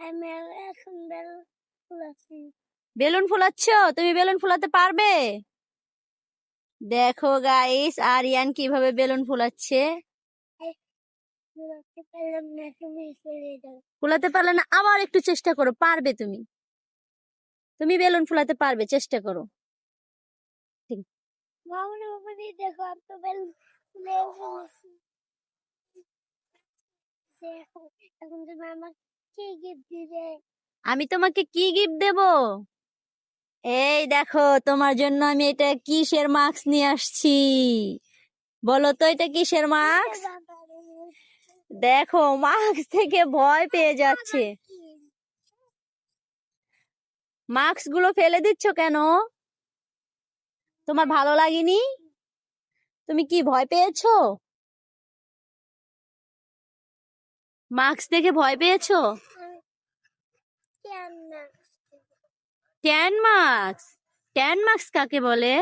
আমি এখন balloon ফুলাচ্ছি। Balloon ফুলাচ্ছ? তুমি বেলুন ফুলাতে পারবে? দেখো গাইস, আরিয়ান কিভাবে বেলুন ফুলাচ্ছে। ফুলাতে পারলাম না, তুমি ফেলে দাও। ফুলাতে পারলে না, আবার একটু চেষ্টা করো, পারবে তুমি। তুমি বেলুন ফুলাতে পারবে, চেষ্টা করো। মামনি মামনি দেখো, আমি তো বেলুন ফুলে ফেলেছি। এখন তুমি আমাকে কি গিফট দিবে? আমি তোমাকে কি গিফট দেব? এই দেখো, তোমার জন্য আমি এটা কিসের মাস্ক নিয়ে আসছি। বলো তো এটা কিসের মাস্ক? দেখো, মাস্ক থেকে ভয় পেয়ে যাচ্ছে। মাস্ক গুলো ফেলে দিচ্ছ কেন? তোমার ভালো লাগেনি? তুমি কি ভয় পেয়েছো? মাস্ক দেখে ভয় পেয়েছো? Tan mask. ট্যান মাস্ক কাকে বলে?